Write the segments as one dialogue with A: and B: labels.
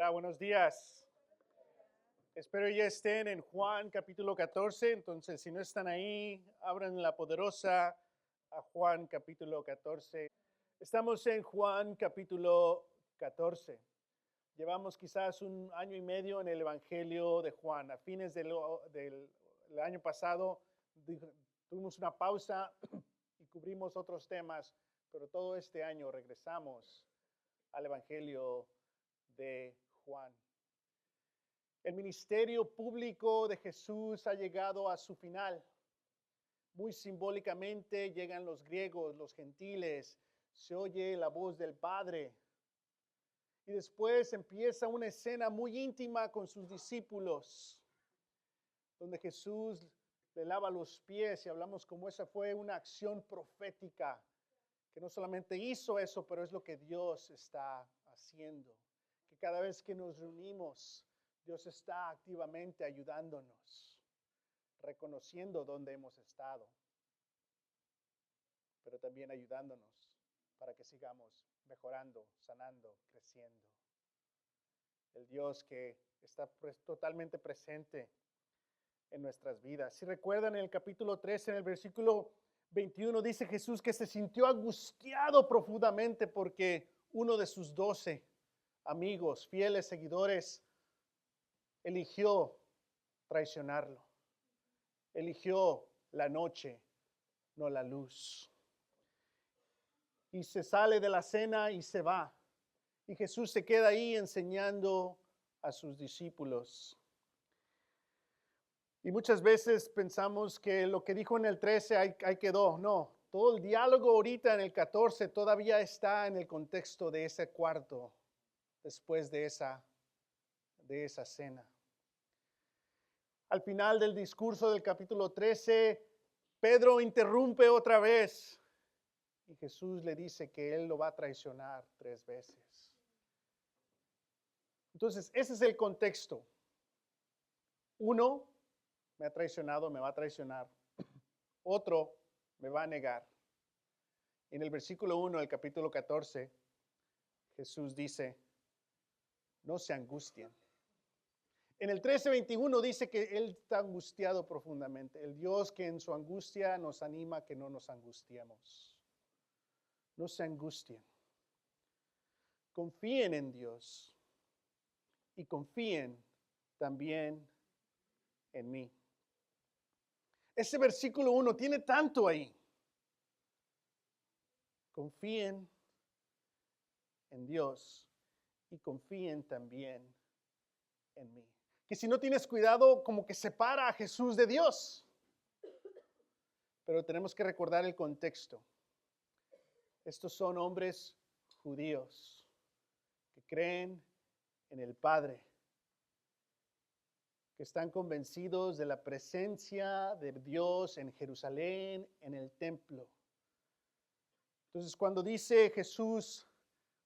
A: Hola, buenos días. Espero ya estén en Juan capítulo 14. Entonces, si no están ahí, abran la poderosa a Juan capítulo 14. Estamos en Juan capítulo 14. Llevamos quizás un año y medio en el Evangelio de Juan. A fines del año pasado tuvimos una pausa y cubrimos otros temas, pero todo este año regresamos al Evangelio de Juan. El ministerio público de Jesús ha llegado a su final. Muy simbólicamente llegan los griegos, los gentiles, se oye la voz del Padre. Y después empieza una escena muy íntima con sus discípulos, donde Jesús le lava los pies y hablamos como esa fue una acción profética, que no solamente hizo eso, pero es lo que Dios está haciendo. Que cada vez que nos reunimos, Dios está activamente ayudándonos, reconociendo dónde hemos estado, pero también ayudándonos para que sigamos mejorando, sanando, creciendo. El Dios que está totalmente presente en nuestras vidas. Si recuerdan en el capítulo 13, en el versículo 21, dice Jesús que se sintió angustiado profundamente porque uno de sus 12 amigos, fieles seguidores, eligió traicionarlo. Eligió la noche, no la luz. Y se sale de la cena y se va. Y Jesús se queda ahí enseñando a sus discípulos. Y muchas veces pensamos que lo que dijo en el 13 ahí quedó. No, todo el diálogo ahorita en el 14 todavía está en el contexto de ese cuarto, después de esa cena. Al final del discurso del capítulo 13, Pedro interrumpe otra vez y Jesús le dice que él lo va a traicionar 3 veces. Entonces, ese es el contexto. Uno, me ha traicionado, me va a traicionar. Otro, me va a negar. En el versículo 1 del capítulo 14, Jesús dice, no se angustien. En el 13:21 dice que Él está angustiado profundamente. El Dios que en su angustia nos anima a que no nos angustiemos. No se angustien. Confíen en Dios y confíen también en mí. Ese versículo 1 tiene tanto ahí. Confíen en Dios y confíen también en mí. Que si no tienes cuidado, como que separa a Jesús de Dios. Pero tenemos que recordar el contexto. Estos son hombres judíos que creen en el Padre, que están convencidos de la presencia de Dios en Jerusalén, en el templo. Entonces, cuando dice Jesús,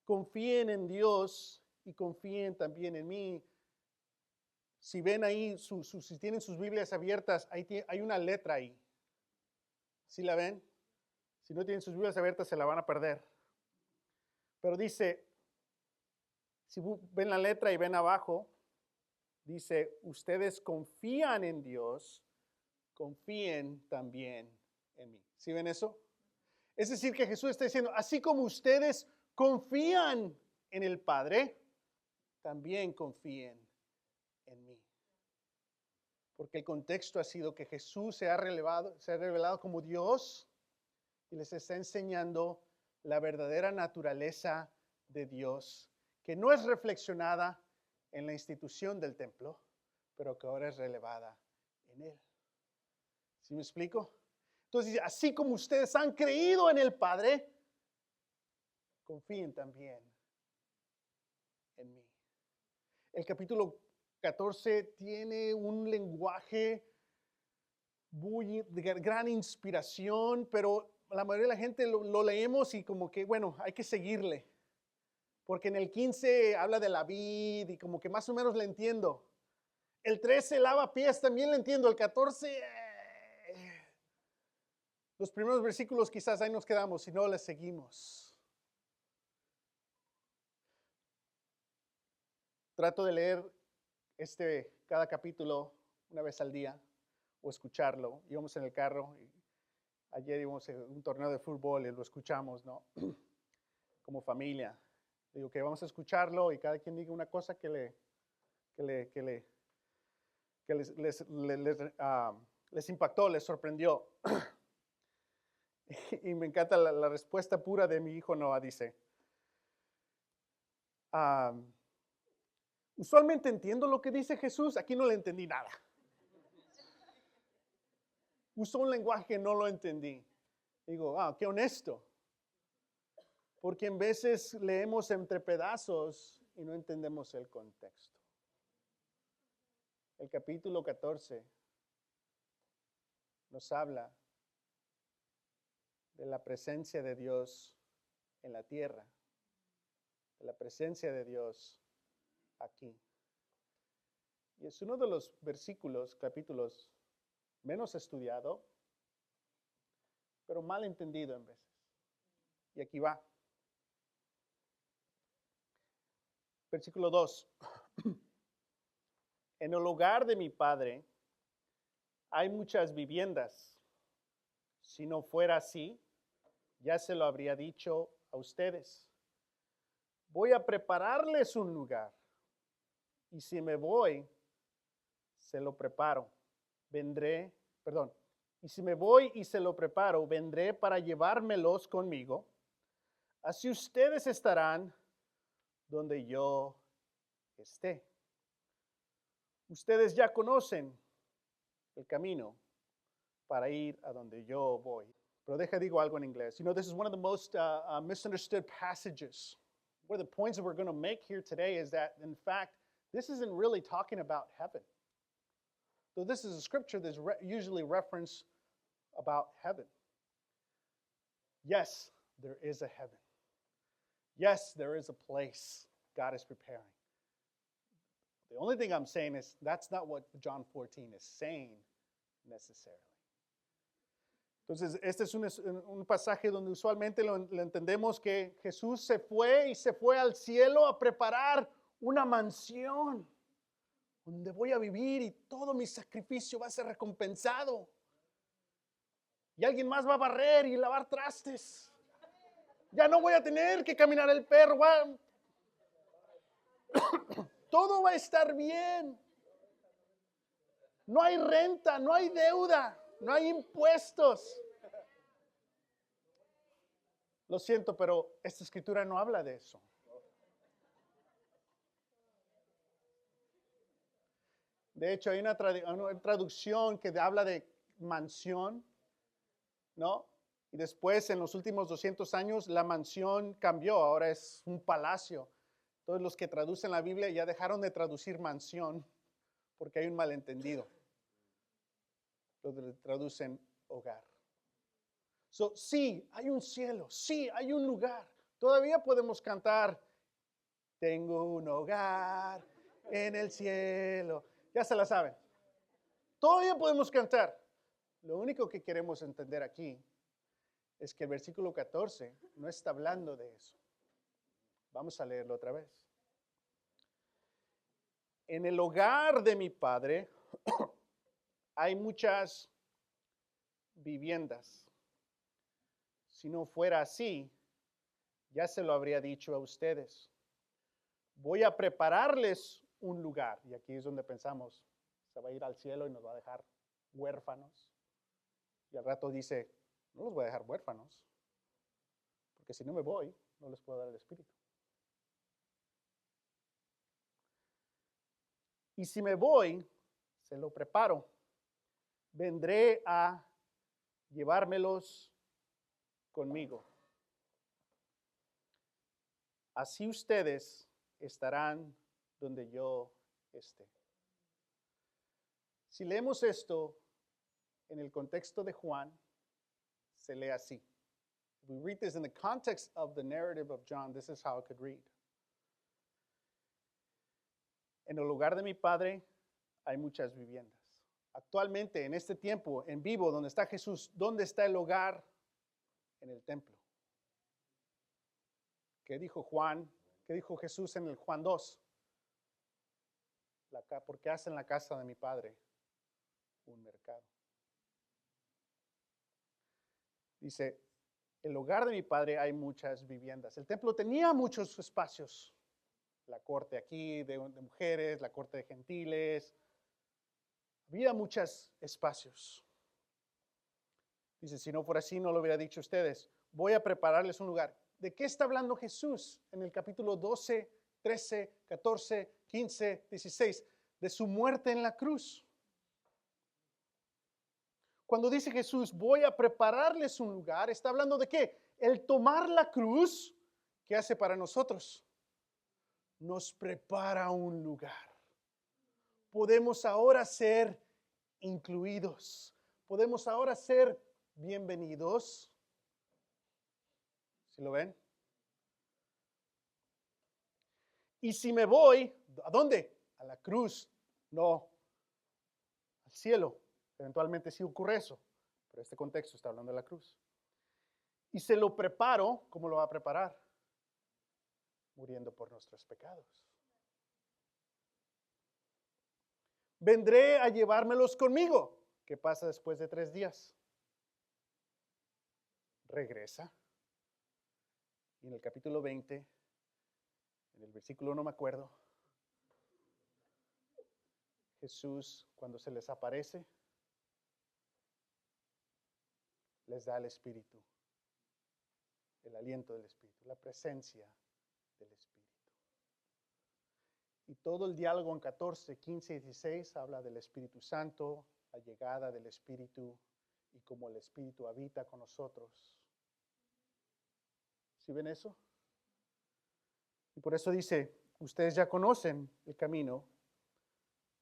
A: confíen en Dios y confíen también en mí, si ven ahí, si tienen sus Biblias abiertas, hay una letra ahí. ¿Sí la ven? Si no tienen sus Biblias abiertas, se la van a perder. Pero dice, si ven la letra y ven abajo, dice, ustedes confían en Dios, confíen también en mí. ¿Sí ven eso? Es decir, que Jesús está diciendo, así como ustedes confían en el Padre, también confíen en mí. Porque el contexto ha sido que Jesús se ha revelado como Dios y les está enseñando la verdadera naturaleza de Dios, que no es reflexionada en la institución del templo, pero que ahora es revelada en Él. ¿Sí me explico? Entonces, así como ustedes han creído en el Padre, confíen también en mí. El capítulo 14 tiene un lenguaje muy de gran inspiración, pero la mayoría de la gente lo leemos y como que, bueno, hay que seguirle. Porque en el 15 habla de la vid y como que más o menos le entiendo. El 13 lava pies, también le entiendo. El 14, los primeros versículos quizás ahí nos quedamos, si no le seguimos. Trato de leer cada capítulo una vez al día o escucharlo. Íbamos en el carro y ayer íbamos a un torneo de fútbol y lo escuchamos, ¿no? Como familia. Digo que vamos a escucharlo y cada quien diga una cosa que les impactó, les sorprendió. Y me encanta la respuesta pura de mi hijo Noah. Dice, usualmente entiendo lo que dice Jesús, aquí no le entendí nada. Usó un lenguaje que no lo entendí. Digo, qué honesto. Porque en veces leemos entre pedazos y no entendemos el contexto. El capítulo 14 nos habla de la presencia de Dios en la tierra, de la presencia de Dios aquí. Y es uno de los capítulos menos estudiado, pero mal entendido en veces. Y aquí va. Versículo 2. En el hogar de mi Padre hay muchas viviendas. Si no fuera así, ya se lo habría dicho a ustedes. Voy a prepararles un lugar. Y si me voy, se lo preparo. Y si me voy y se lo preparo, vendré para llevármelos conmigo. Así ustedes estarán donde yo esté. Ustedes ya conocen el camino para ir a donde yo voy. Pero digo algo en inglés. You know, this is one of the most misunderstood passages. One of the points that we're going to make here today is that, in fact, this isn't really talking about heaven. So this is a scripture that's usually referenced about heaven. Yes, there is a heaven. Yes, there is a place God is preparing. The only thing I'm saying is that's not what John 14 is saying necessarily. Entonces, este es un pasaje donde usualmente lo entendemos que Jesús se fue al cielo a preparar una mansión donde voy a vivir y todo mi sacrificio va a ser recompensado. Y alguien más va a barrer y lavar trastes. Ya no voy a tener que caminar el perro. Todo va a estar bien. No hay renta, no hay deuda, no hay impuestos. Lo siento, pero esta escritura no habla de eso. De hecho, hay una traducción que habla de mansión, ¿no? Y después, en los últimos 200 años, la mansión cambió, ahora es un palacio. Todos los que traducen la Biblia ya dejaron de traducir mansión porque hay un malentendido. Entonces traducen hogar. Sí, hay un cielo, sí, hay un lugar. Todavía podemos cantar, tengo un hogar en el cielo. Ya se la saben. Todavía podemos cantar. Lo único que queremos entender aquí es que el versículo 14 no está hablando de eso. Vamos a leerlo otra vez. En el hogar de mi Padre hay muchas viviendas. Si no fuera así, ya se lo habría dicho a ustedes. Voy a prepararles un lugar. Y aquí es donde pensamos, se va a ir al cielo y nos va a dejar huérfanos. Y al rato dice, no los voy a dejar huérfanos, porque si no me voy, no les puedo dar el Espíritu. Y si me voy, se lo preparo. Vendré a llevármelos conmigo. Así ustedes estarán donde yo esté. Si leemos esto en el contexto de Juan, se lee así. If we read this in the context of the narrative of John, this is how it could read. En el lugar de mi Padre hay muchas viviendas. Actualmente, en este tiempo, en vivo, donde está Jesús, ¿dónde está el hogar? En el templo. ¿Qué dijo Juan? ¿Qué dijo Jesús en el Juan 2? porque hace en la casa de mi padre un mercado. Dice, el hogar de mi padre hay muchas viviendas. El templo tenía muchos espacios. La corte aquí de mujeres, la corte de gentiles. Había muchos espacios. Dice, si no fuera así, no lo hubiera dicho a ustedes. Voy a prepararles un lugar. ¿De qué está hablando Jesús en el capítulo 12, 13, 14, 15, 16? De su muerte en la cruz. Cuando dice Jesús, voy a prepararles un lugar, está hablando de qué? El tomar la cruz, ¿qué hace para nosotros? Nos prepara un lugar. Podemos ahora ser incluidos. Podemos ahora ser bienvenidos. ¿Sí lo ven? Y si me voy, ¿a dónde? A la cruz, no al cielo. Eventualmente sí ocurre eso, pero este contexto está hablando de la cruz. Y se lo preparo, ¿cómo lo va a preparar? Muriendo por nuestros pecados. Vendré a llevármelos conmigo. ¿Qué pasa después de 3 días? Regresa. Y en el capítulo 20, en el versículo no me acuerdo, Jesús, cuando se les aparece, les da el Espíritu, el aliento del Espíritu, la presencia del Espíritu. Y todo el diálogo en 14, 15 y 16 habla del Espíritu Santo, la llegada del Espíritu y cómo el Espíritu habita con nosotros. ¿Sí ven eso? Y por eso dice, ustedes ya conocen el camino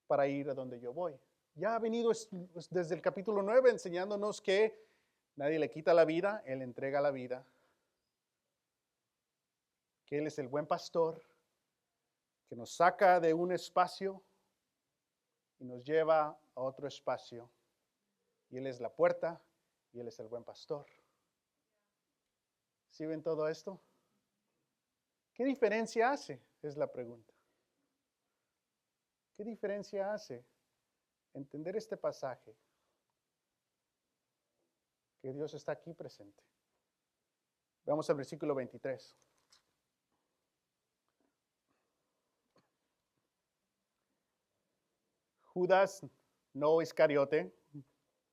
A: para ir a donde yo voy. Ya ha venido desde el capítulo 9 enseñándonos que nadie le quita la vida, Él entrega la vida. Que Él es el buen pastor, que nos saca de un espacio y nos lleva a otro espacio. Y Él es la puerta y Él es el buen pastor. ¿Sí ven todo esto? ¿Qué diferencia hace? Es la pregunta. ¿Qué diferencia hace entender este pasaje? Que Dios está aquí presente. Vamos al versículo 23. Judas, no Iscariote.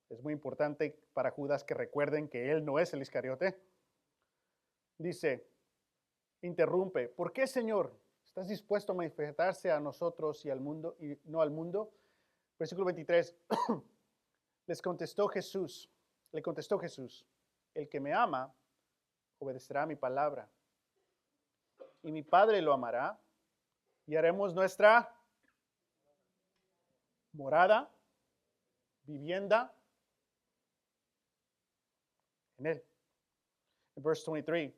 A: Es muy importante para Judas que recuerden que él no es el Iscariote. Dice, interrumpe, ¿por qué, Señor? ¿Estás dispuesto a manifestarse a nosotros y al mundo y no al mundo? Versículo 23. Le contestó Jesús, el que me ama obedecerá a mi palabra. Y mi Padre lo amará y haremos nuestra morada, vivienda en él. In verse 23,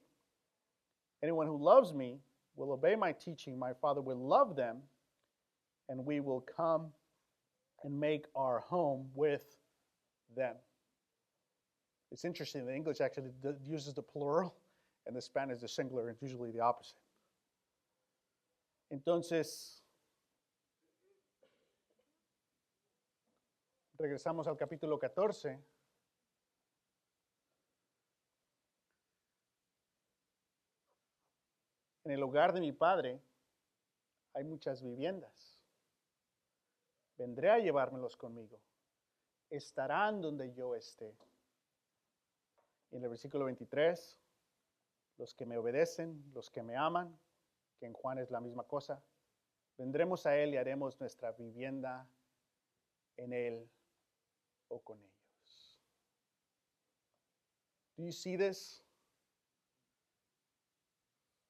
A: anyone who loves me will obey my teaching. My Father will love them, and we will come and make our home with them. It's interesting, the English actually uses the plural, and the Spanish the singular, and usually the opposite. Entonces, regresamos al capítulo 14. En el hogar de mi Padre hay muchas viviendas. Vendré a llevármelos conmigo. Estarán donde yo esté. Y en el versículo 23, los que me obedecen, los que me aman, que en Juan es la misma cosa, vendremos a Él y haremos nuestra vivienda en Él o con ellos. Do you see this?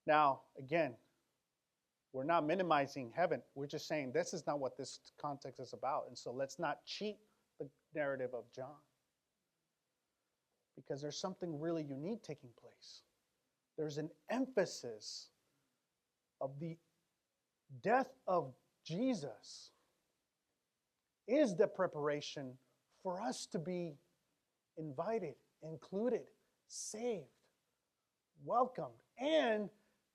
A: Now, again, we're not minimizing heaven. We're just saying this is not what this context is about. And so let's not cheat the narrative of John. Because there's something really unique taking place. There's an emphasis of the death of Jesus is the preparation for us to be invited, included, saved, welcomed, and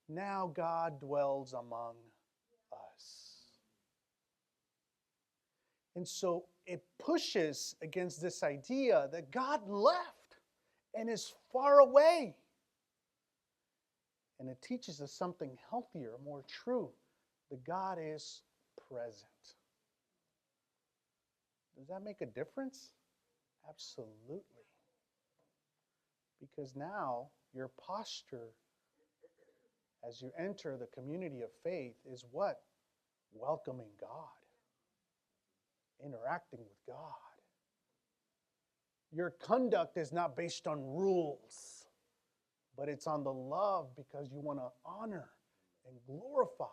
A: now God dwells among us. And so it pushes against this idea that God left and is far away. And it teaches us something healthier, more true, that God is present. Does that make a difference? Absolutely. Because now your posture as you enter the community of faith is what? Welcoming God. Interacting with God. Your conduct is not based on rules, but it's on the love because you want to honor and glorify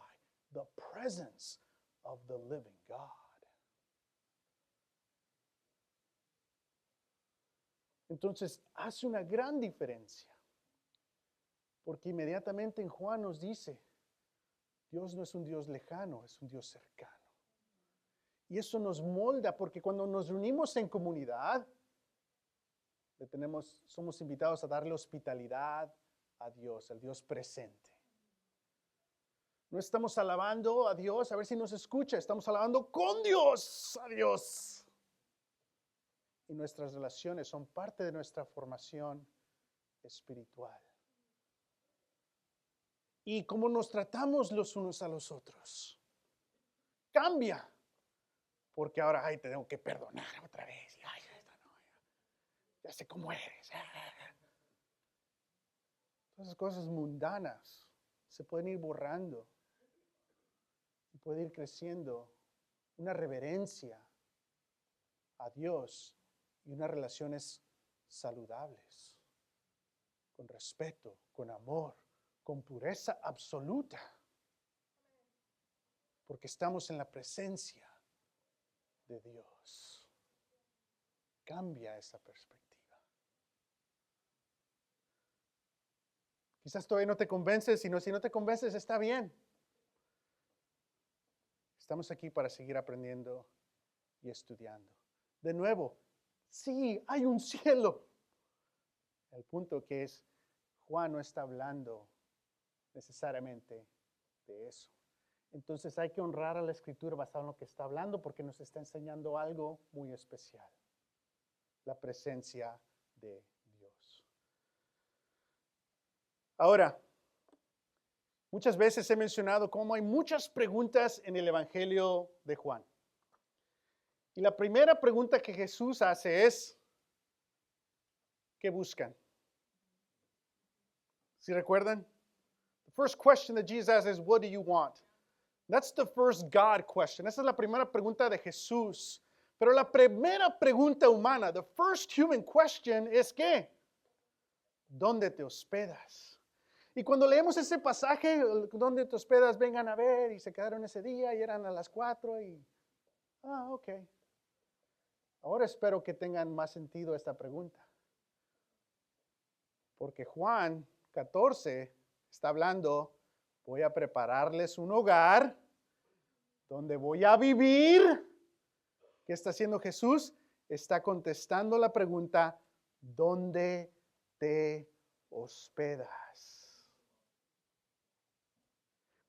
A: the presence of the living God. Entonces, hace una gran diferencia. Porque inmediatamente en Juan nos dice, Dios no es un Dios lejano, es un Dios cercano. Y eso nos molda porque cuando nos reunimos en comunidad, somos invitados a darle hospitalidad a Dios, al Dios presente. No estamos alabando a Dios a ver si nos escucha, estamos alabando con Dios a Dios. Y nuestras relaciones son parte de nuestra formación espiritual. Y cómo nos tratamos los unos a los otros cambia. Porque ahora, te tengo que perdonar otra vez. Ya sé cómo eres. Todas esas cosas mundanas se pueden ir borrando. Y puede ir creciendo una reverencia a Dios y unas relaciones saludables, con respeto, con amor, con pureza absoluta, porque estamos en la presencia de Dios. Cambia esa perspectiva. Quizás todavía no te convences, si no te convences está bien. Estamos aquí para seguir aprendiendo y estudiando. De nuevo, sí, hay un cielo. El punto que es, Juan no está hablando necesariamente de eso. Entonces hay que honrar a la Escritura basado en lo que está hablando porque nos está enseñando algo muy especial. La presencia de Dios. Ahora, muchas veces he mencionado cómo hay muchas preguntas en el Evangelio de Juan. Y la primera pregunta que Jesús hace es, ¿qué buscan? ¿Sí recuerdan? The first question that Jesus asks is, what do you want? That's the first God question. Esa es la primera pregunta de Jesús. Pero la primera pregunta humana, the first human question es ¿qué? ¿Dónde te hospedas? Y cuando leemos ese pasaje, ¿dónde te hospedas? Vengan a ver, y se quedaron ese día, y eran a las 4, y ok. Ahora espero que tengan más sentido esta pregunta. Porque Juan 14 está hablando, voy a prepararles un hogar donde voy a vivir. ¿Qué está haciendo Jesús? Está contestando la pregunta, ¿dónde te hospedas?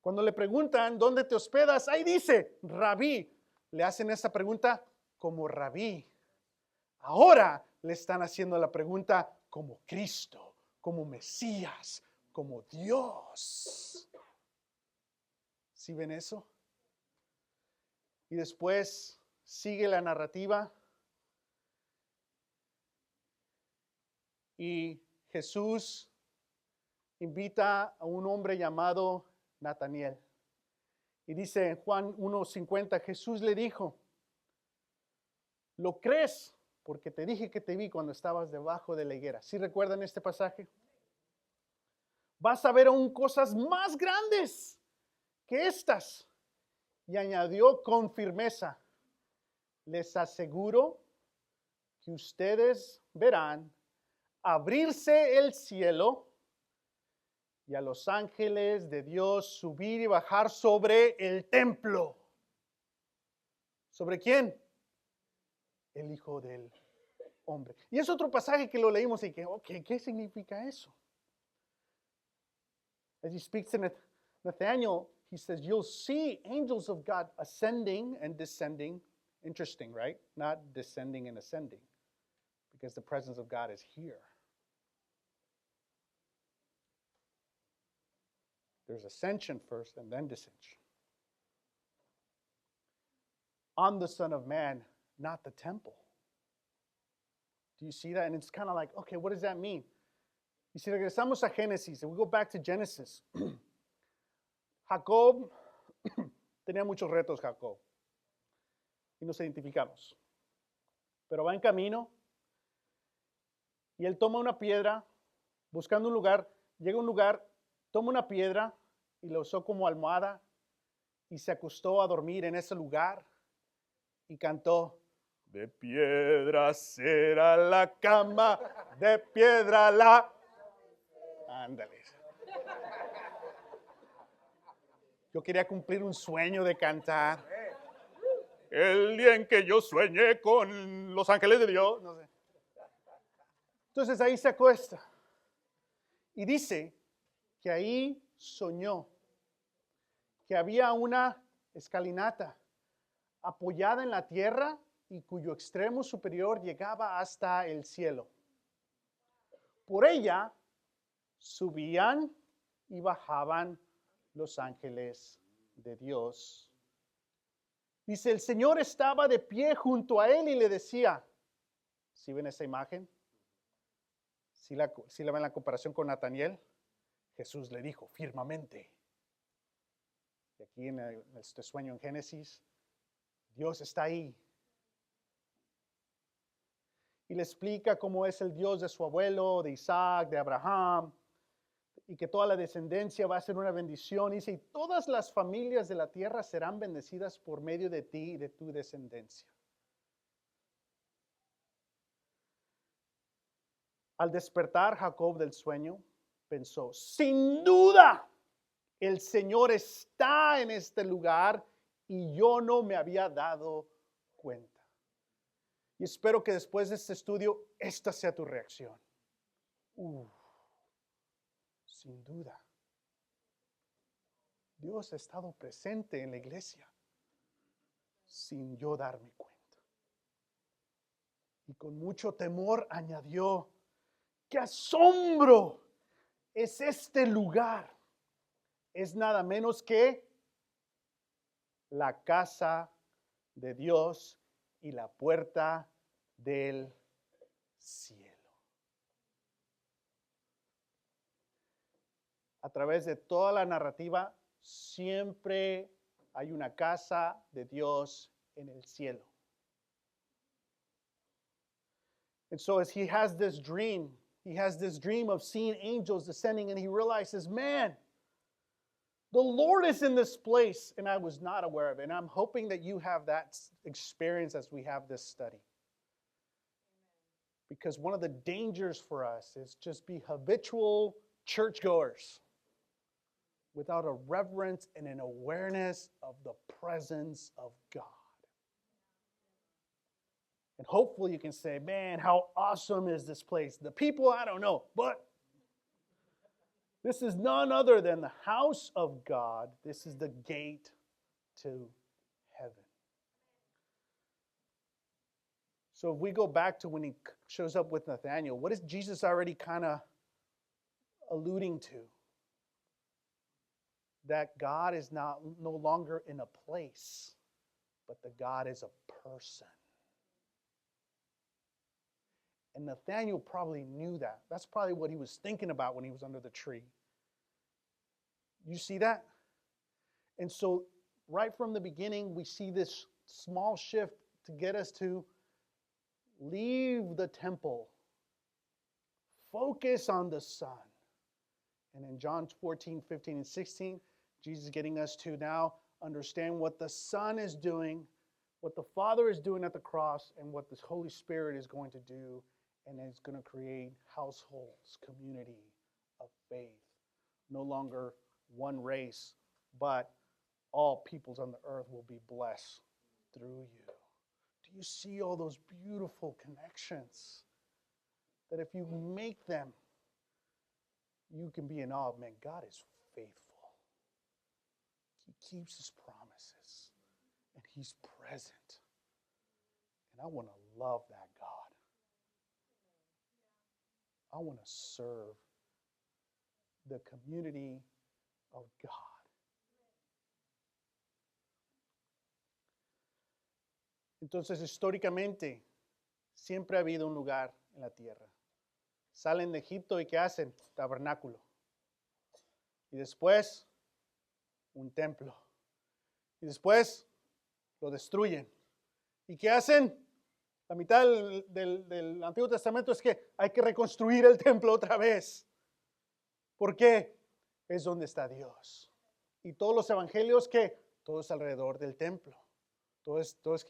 A: Cuando le preguntan, ¿dónde te hospedas? Ahí dice, Rabí. Le hacen esta pregunta como Rabí. Ahora le están haciendo la pregunta como Cristo, como Mesías, como Dios. ¿Sí ven eso? Y después sigue la narrativa. Y Jesús invita a un hombre llamado Nataniel. Y dice en Juan 1:50, Jesús le dijo, ¿lo crees? Porque te dije que te vi cuando estabas debajo de la higuera. ¿Sí recuerdan este pasaje? Vas a ver aún cosas más grandes que estas. Y añadió con firmeza, les aseguro que ustedes verán abrirse el cielo y a los ángeles de Dios subir y bajar sobre el templo. ¿Sobre quién? El Hijo del Hombre. Y es otro pasaje que lo leímos y que, ¿qué significa eso? As he speaks to Nathanael, he says, you'll see angels of God ascending and descending Interesting, right? Not descending and ascending, because the presence of God is here. There's ascension first and then descension. On the Son of Man, not the temple. Do you see that? And it's kind of like, okay, what does that mean? Y si regresamos a Génesis, and we go back to Genesis, Jacob tenía muchos retos, Jacob, y nos identificamos. Pero va en camino y él toma una piedra, buscando un lugar, llega a un lugar, toma una piedra y la usó como almohada y se acostó a dormir en ese lugar y cantó, de piedra será la cama, de piedra la... Ándale. Yo quería cumplir un sueño de cantar. El día en que yo sueñé con los ángeles de Dios. No sé. Entonces ahí se acuesta. Y dice que ahí soñó que había una escalinata apoyada en la tierra y cuyo extremo superior llegaba hasta el cielo. Por ella subían y bajaban los ángeles de Dios. Dice, el Señor estaba de pie junto a él y le decía, ¿sí ven esa imagen? ¿Sí la ven la comparación con Nataniel? Jesús le dijo, firmemente. Y aquí en este sueño en Génesis, Dios está ahí. Y le explica cómo es el Dios de su abuelo, de Isaac, de Abraham, y que toda la descendencia va a ser una bendición. Y dice, y todas las familias de la tierra serán bendecidas por medio de ti y de tu descendencia. Al despertar Jacob del sueño, pensó, sin duda, el Señor está en este lugar y yo no me había dado cuenta. Y espero que después de este estudio, esta sea tu reacción. Sin duda. Dios ha estado presente en la iglesia sin yo darme cuenta. Y con mucho temor añadió, ¡qué asombro es este lugar! Es nada menos que la casa de Dios y la puerta del cielo. A través de toda la narrativa, siempre hay una casa de Dios en el cielo. And so as he has this dream of seeing angels descending, and he realizes, man, the Lord is in this place, and I was not aware of it. And I'm hoping that you have that experience as we have this study. Because one of the dangers for us is just be habitual churchgoers without a reverence and an awareness of the presence of God. And hopefully you can say, man, how awesome is this place? The people, I don't know, but this is none other than the house of God. This is the gate to heaven. So if we go back to when he shows up with Nathanael, what is Jesus already kind of alluding to? That God is no longer in a place, but that God is a person. And Nathanael probably knew that. That's probably what he was thinking about when he was under the tree. You see that? And so right from the beginning, we see this small shift to get us to leave the temple, focus on the Son. And in John 14, 15, and 16, Jesus is getting us to now understand what the Son is doing, what the Father is doing at the cross, and what the Holy Spirit is going to do, and is going to create households, community of faith. No longer one race, but all peoples on the earth will be blessed through you. Do you see all those beautiful connections? That if you make them, you can be in awe of, man, God is faithful. He keeps his promises, and he's present. And I want to love that God. I want to serve the community of God. Entonces, históricamente, siempre ha habido un lugar en la tierra. Salen de Egipto y ¿qué hacen? Tabernáculo. Y después, un templo. Y después, lo destruyen. ¿Y qué hacen? La mitad del Antiguo Testamento es que hay que reconstruir el templo otra vez. ¿Por qué? Es donde está Dios. Y todos los evangelios, ¿qué? Todo es alrededor del templo.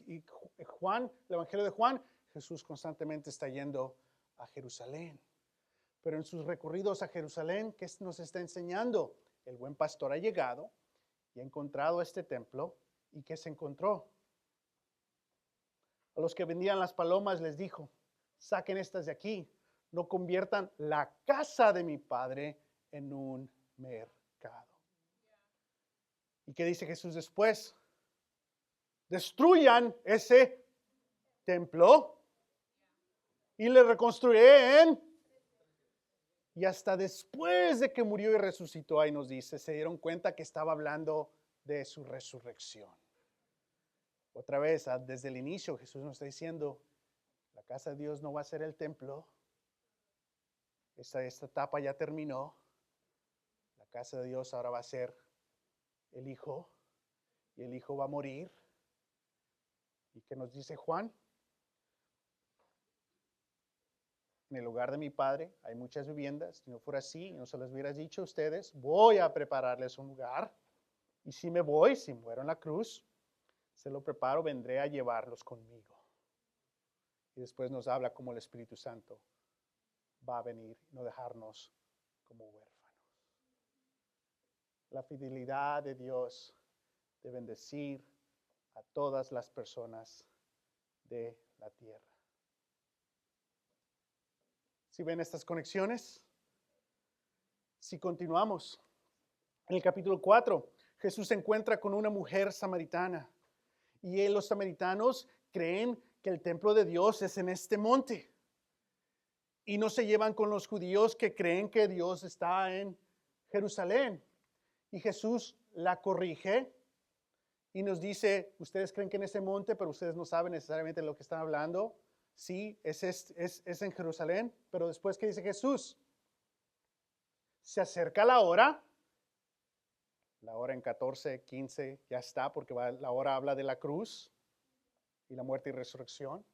A: Y Juan, el evangelio de Juan, Jesús constantemente está yendo a Jerusalén. Pero en sus recorridos a Jerusalén, ¿qué nos está enseñando? El buen pastor ha llegado y ha encontrado este templo. ¿Y qué se encontró? A los que vendían las palomas les dijo, saquen estas de aquí, no conviertan la casa de mi padre en un mercado. ¿Y qué dice Jesús después? Destruyan ese templo y le reconstruyen. Y hasta después de que murió y resucitó, ahí nos dice, se dieron cuenta que estaba hablando de su resurrección. Otra vez, desde el inicio, Jesús nos está diciendo, la casa de Dios no va a ser el templo. Esta etapa ya terminó. La casa de Dios ahora va a ser el Hijo. Y el Hijo va a morir. ¿Y qué nos dice Juan? En el lugar de mi Padre hay muchas viviendas. Si no fuera así, no se les hubiera dicho a ustedes, voy a prepararles un lugar. Y si me voy, si muero en la cruz, se lo preparo, vendré a llevarlos conmigo. Y después nos habla como el Espíritu Santo va a venir y no dejarnos como huérfanos. La fidelidad de Dios de bendecir a todas las personas de la tierra. ¿Sí ven estas conexiones? Si continuamos, en el capítulo 4, Jesús se encuentra con una mujer samaritana. Y los samaritanos creen que el templo de Dios es en este monte. Y no se llevan con los judíos que creen que Dios está en Jerusalén. Y Jesús la corrige y nos dice, ustedes creen que en ese monte, pero ustedes no saben necesariamente de lo que están hablando. Sí, es en Jerusalén, pero después, ¿qué dice Jesús? Se acerca la hora en 14, 15 ya está, porque la hora habla de la cruz y la muerte y resurrección,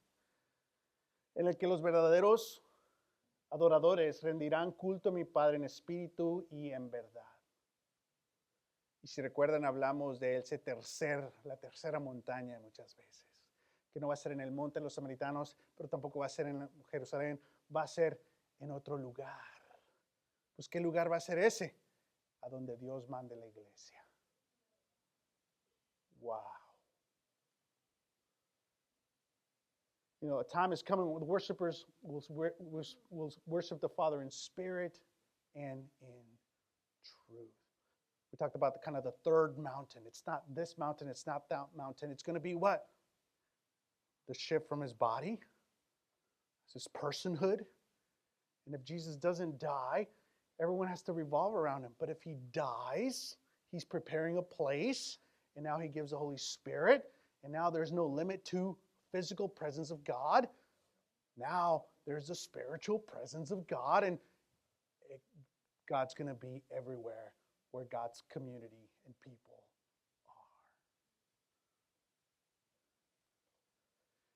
A: en el que los verdaderos adoradores rendirán culto a mi Padre en espíritu y en verdad. Y si recuerdan, hablamos de la tercera montaña muchas veces, que no va a ser en el monte de los samaritanos, pero tampoco va a ser en Jerusalén, va a ser en otro lugar. Pues, ¿qué lugar va a ser ese? A donde Dios mande la iglesia. Wow. You know, a time is coming when the worshipers will worship the Father in spirit and in truth. We talked about the third mountain. It's not this mountain. It's not that mountain. It's going to be what? The shift from his body. It's his personhood. And if Jesus doesn't die, everyone has to revolve around him. But if he dies, he's preparing a place. And now he gives the Holy Spirit. And now there's no limit to physical presence of God. Now there's the spiritual presence of God. And God's going to be everywhere where God's community and people are.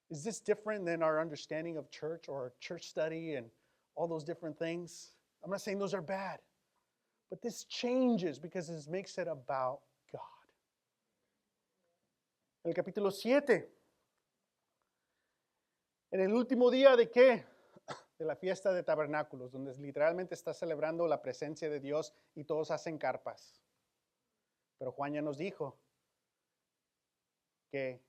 A: Is this different than our understanding of church or church study and all those different things? I'm not saying those are bad, but this changes because this makes it about God. En el capítulo 7, en el último día de ¿qué? De la fiesta de tabernáculos, donde literalmente está celebrando la presencia de Dios y todos hacen carpas. Pero Juan ya nos dijo que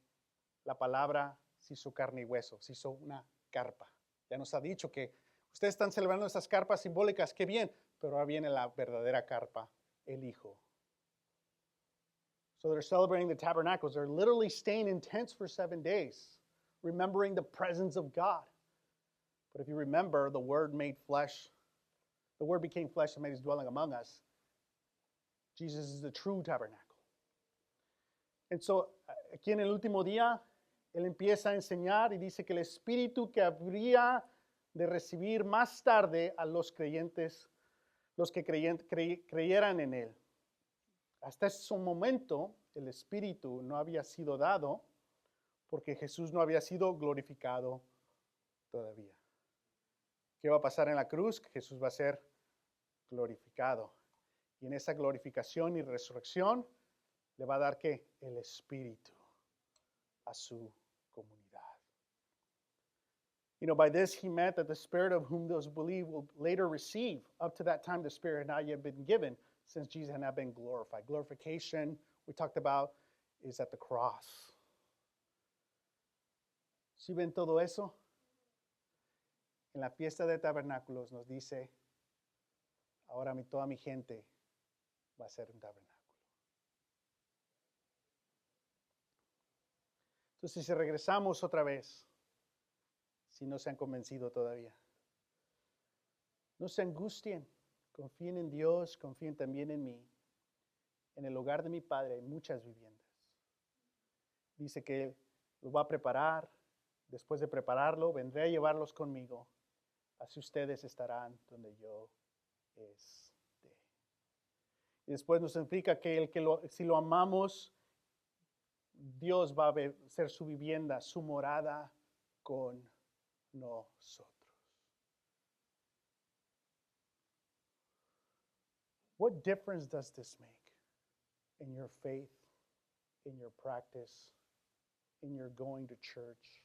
A: la palabra se hizo carne y hueso, se hizo una carpa. Ya nos ha dicho que ustedes están celebrando esas carpas simbólicas, qué bien, pero ahora viene la verdadera carpa, el Hijo. So they're celebrating the tabernacles. They're literally staying in tents for 7 days. remembering the presence of God. But if you remember, the Word became flesh and made his dwelling among us. Jesus is the true tabernacle. And so, aquí en el último día, él empieza a enseñar y dice que el espíritu que habría de recibir más tarde a los creyentes, los que creyeran en él. Hasta ese momento, el espíritu no había sido dado porque Jesús no había sido glorificado todavía. ¿Qué va a pasar en la cruz? Que Jesús va a ser glorificado. Y en esa glorificación y resurrección le va a dar ¿qué? El espíritu a su comunidad. You know, by this he meant that the Spirit of whom those believe will later receive. Up to that time, the Spirit had not yet been given, since Jesus had not been glorified. Glorification, we talked about, is at the cross. ¿Sí ven todo eso? En la fiesta de tabernáculos nos dice, ahora toda mi gente va a ser un tabernáculo. Entonces, si regresamos otra vez, si no se han convencido todavía, no se angustien, confíen en Dios, confíen también en mí. En el hogar de mi Padre hay muchas viviendas. Dice que lo va a preparar, después de prepararlo, vendré a llevarlos conmigo, así ustedes estarán donde yo esté. Y después nos explica que si lo amamos, Dios va a ser su vivienda, su morada con nosotros. What difference does this make in your faith, in your practice, in your going to church?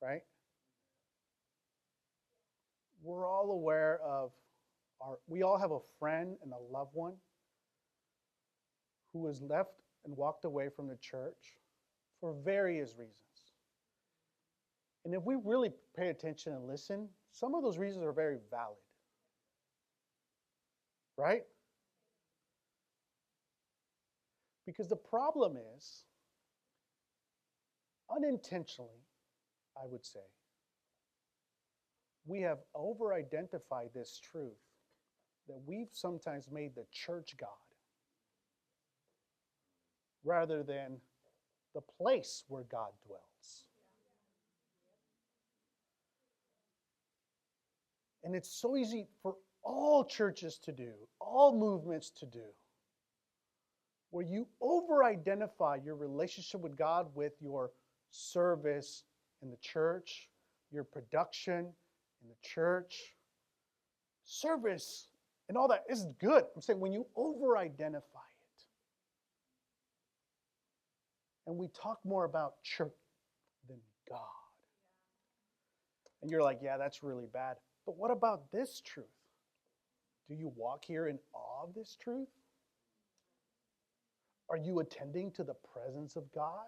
A: Right? We're all aware of we all have a friend and a loved one who has left and walked away from the church for various reasons. And if we really pay attention and listen, some of those reasons are very valid. Right? Because the problem is, unintentionally, I would say, we have over-identified this truth that we've sometimes made the church God rather than the place where God dwells. And it's so easy for all churches to do, all movements to do, where you over-identify your relationship with God with your service in the church, your production in the church. Service and all that is good. I'm saying when you over-identify it, and we talk more about church than God. And you're like, yeah, that's really bad. But what about this truth? Do you walk here in awe of this truth? Are you attending to the presence of God?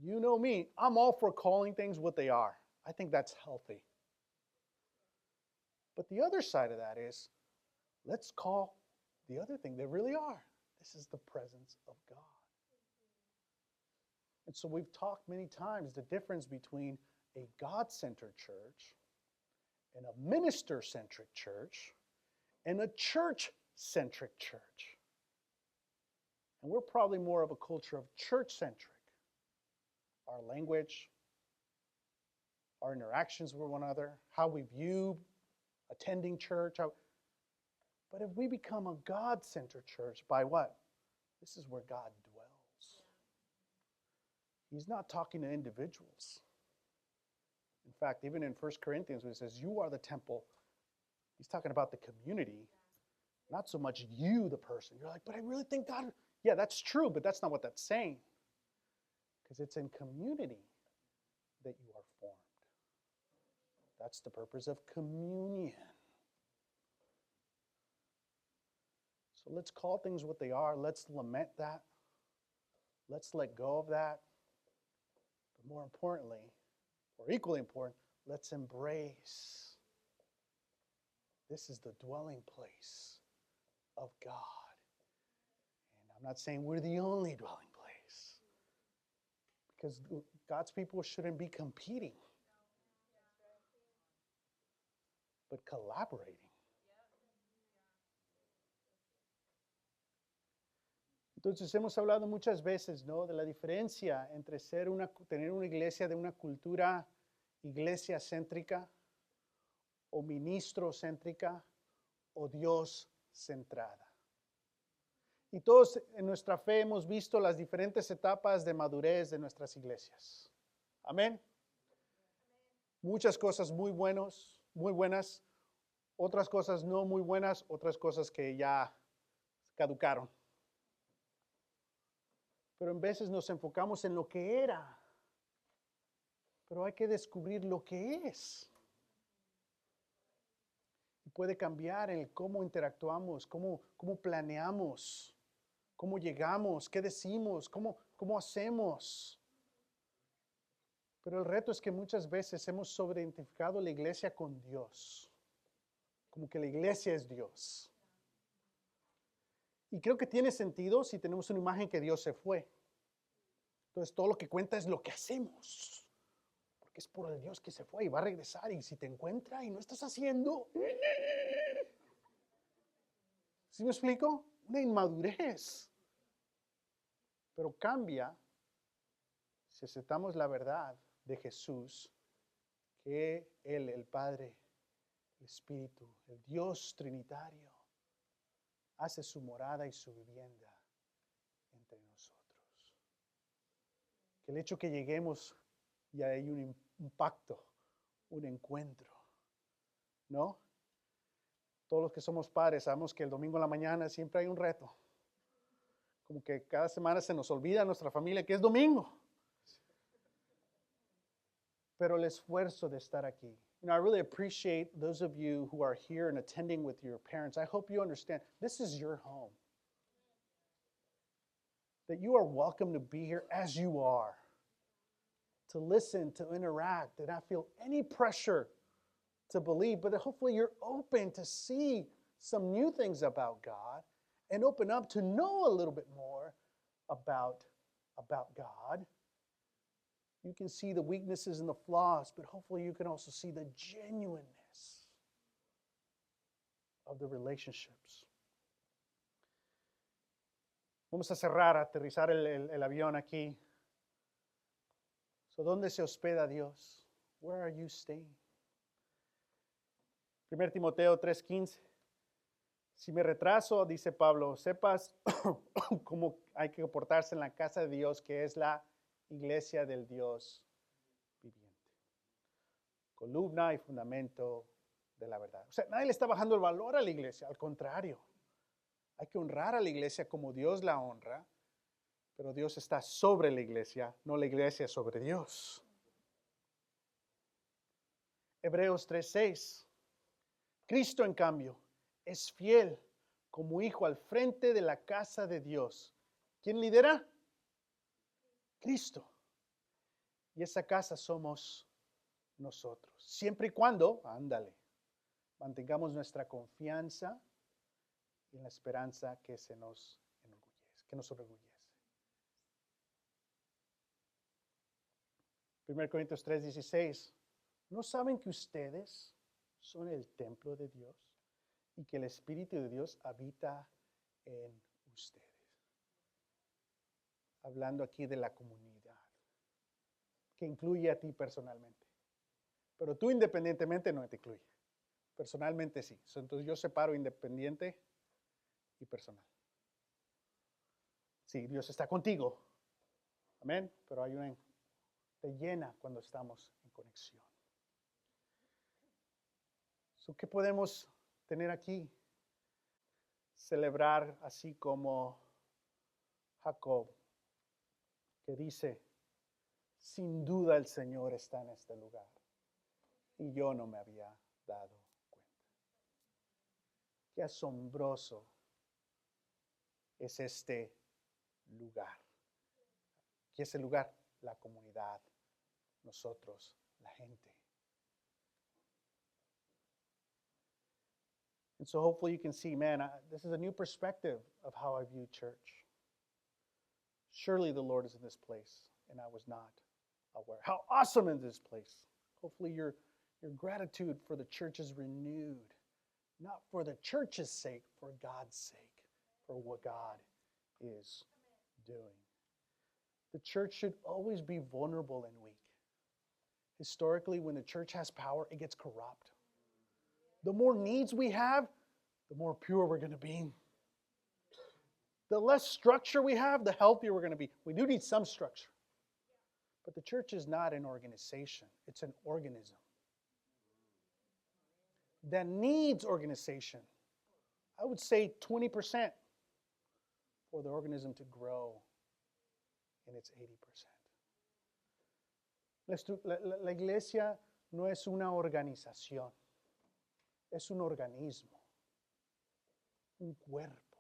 A: You know me, I'm all for calling things what they are. I think that's healthy. But the other side of that is, let's call the other thing they really are. This is the presence of God. And so we've talked many times the difference between a God-centered church and a minister-centric church and a church-centric church. And we're probably more of a culture of church-centric. Our language, our interactions with one another, how we view attending church. But if we become a God-centered church, by what? This is where God dwells. He's not talking to individuals. In fact, even in 1 Corinthians, when it says, you are the temple, he's talking about the community, not so much you, the person. You're like, but I really think God, yeah, that's true, but that's not what that's saying. Because it's in community that you are formed. That's the purpose of communion. So let's call things what they are. Let's lament that. Let's let go of that. But more importantly, or equally important, let's embrace. This is the dwelling place of God. And I'm not saying we're the only dwelling place. Because God's people shouldn't be competing, but collaborating. Entonces hemos hablado muchas veces, ¿no? De la diferencia entre tener una iglesia de una cultura iglesia céntrica o ministro céntrica o Dios centrada. Y todos en nuestra fe hemos visto las diferentes etapas de madurez de nuestras iglesias. Amén. Muchas cosas muy buenas, otras cosas no muy buenas, otras cosas que ya caducaron. Pero en veces nos enfocamos en lo que era, pero hay que descubrir lo que es. Y puede cambiar el cómo interactuamos, cómo planeamos, cómo llegamos, qué decimos, cómo hacemos. Pero el reto es que muchas veces hemos sobreidentificado la iglesia con Dios, como que la iglesia es Dios. Y creo que tiene sentido si tenemos una imagen que Dios se fue. Entonces todo lo que cuenta es lo que hacemos, porque es por el Dios que se fue y va a regresar, y si te encuentra y no estás haciendo, ¿sí me explico? Una inmadurez. Pero cambia si aceptamos la verdad de Jesús, que Él, el Padre, el Espíritu, el Dios Trinitario, hace su morada y su vivienda entre nosotros. Que el hecho que lleguemos y hay un pacto, un encuentro, ¿no? Todos los que somos padres sabemos que el domingo en la mañana siempre hay un reto. Como que cada semana se nos olvida a nuestra familia que es domingo. Pero el esfuerzo de estar aquí. You know, I really appreciate those of you who are here and attending with your parents. I hope you understand this is your home. That you are welcome to be here as you are. To listen, to interact, and not feel any pressure to believe, but hopefully you're open to see some new things about God and open up to know a little bit more about God. You can see the weaknesses and the flaws, but hopefully you can also see the genuineness of the relationships. Vamos a cerrar, aterrizar el avión aquí. So, ¿dónde se hospeda Dios? Where are you staying? 1 Timoteo 3:15. Si me retraso, dice Pablo, sepas cómo hay que comportarse en la casa de Dios, que es la iglesia del Dios viviente. Columna y fundamento de la verdad. O sea, nadie le está bajando el valor a la iglesia, al contrario. Hay que honrar a la iglesia como Dios la honra, pero Dios está sobre la iglesia, no la iglesia sobre Dios. Hebreos 3:6. Cristo, en cambio, es fiel como hijo al frente de la casa de Dios. ¿Quién lidera? Cristo. Y esa casa somos nosotros. Siempre y cuando, mantengamos nuestra confianza y la esperanza que nos enorgullece. 1 Corintios 3:16. ¿No saben que ustedes son el templo de Dios y que el Espíritu de Dios habita en ustedes? Hablando aquí de la comunidad, que incluye a ti personalmente. Pero tú independientemente no te incluye. Personalmente sí. Entonces yo separo independiente y personal. Sí, Dios está contigo. Amén. Pero te llena cuando estamos en conexión. ¿Qué podemos tener aquí? Celebrar así como Jacob, que dice, sin duda el Señor está en este lugar y yo no me había dado cuenta. Qué asombroso es este lugar. ¿Qué es el lugar? La comunidad, nosotros, la gente. And so hopefully you can see, man, this is a new perspective of how I view church. Surely the Lord is in this place. and I was not aware. How awesome is this place. Hopefully your gratitude for the church is renewed, not for the church's sake, for God's sake, for what God is doing. The church should always be vulnerable and weak. Historically, when the church has power, it gets corrupt. The more needs we have, the more pure we're going to be. The less structure we have, the healthier we're going to be. We do need some structure. But the church is not an organization. It's an organism that needs organization. I would say 20% for the organism to grow in its 80%. La iglesia no es una organización, es un organismo, un cuerpo.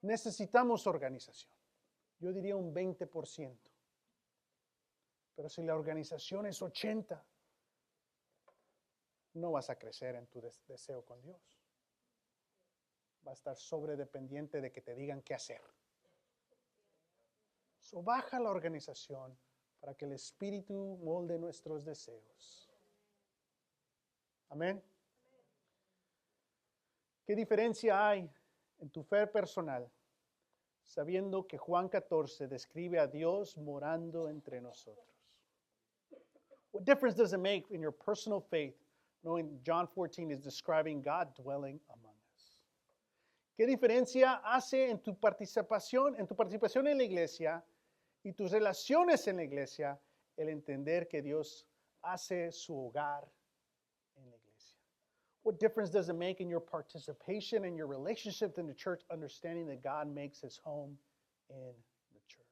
A: Necesitamos organización. Yo diría un 20%. Pero si la organización es 80%, no vas a crecer en tu deseo con Dios. Va a estar sobredependiente de que te digan qué hacer. So, baja la organización para que el Espíritu molde nuestros deseos. Amén. ¿Qué diferencia hay en tu fe personal sabiendo que Juan 14 describe a Dios morando entre nosotros? What difference does it make in your personal faith knowing John 14 is describing God dwelling among us? ¿Qué diferencia hace en tu participación en la iglesia y tus relaciones en la iglesia el entender que Dios hace su hogar en la iglesia? What difference does it make in your participation and your relationship in the church, understanding that God makes his home in the church?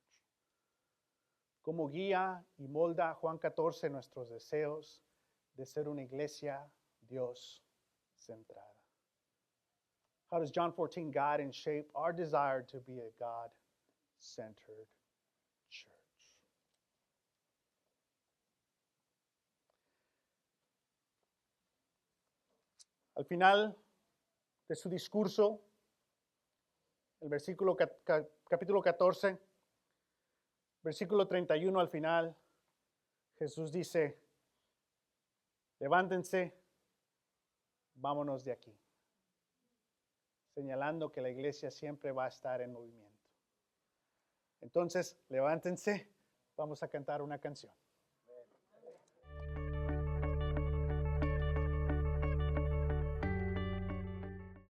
A: Como guía y molda Juan 14 nuestros deseos de ser una iglesia Dios centrada. How does John 14 guide and shape our desire to be a God-centered church? Al final de su discurso, el capítulo 14, versículo 31 al final, Jesús dice, levántense, vámonos de aquí, señalando que la iglesia siempre va a estar en movimiento. Entonces, levántense, vamos a cantar una canción.